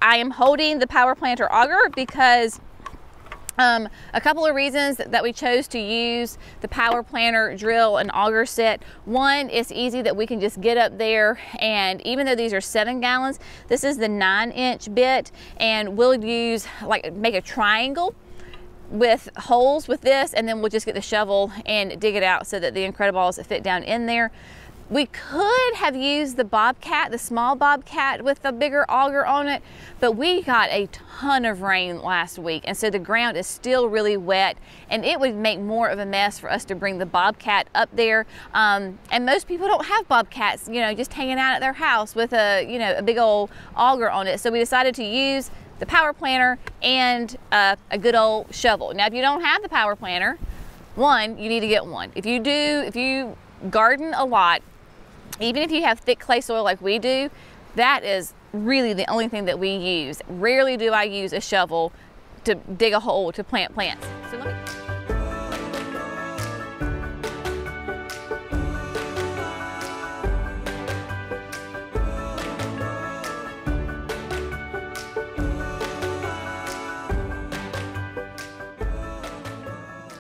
I am holding the Power Planter auger because a couple of reasons that we chose to use the Power Planter drill and auger set. One, it's easy that we can just get up there, and even though these are 7 gallons, this is the 9-inch bit, and we'll use, like, make a triangle with holes with this, and then we'll just get the shovel and dig it out so that the Incrediballs fit down in there. We could have used the Bobcat, the small Bobcat with the bigger auger on it, but we got a ton of rain last week, and so the ground is still really wet, and it would make more of a mess for us to bring the Bobcat up there. And most people don't have Bobcats, you know, just hanging out at their house with a, you know, a big old auger on it. So we decided to use the Power Planter and a good old shovel. Now, if you don't have the Power Planter, one, you need to get one. If you garden a lot, even if you have thick clay soil like we do, that is really the only thing that we use. Rarely do I use a shovel to dig a hole to plant plants. So let me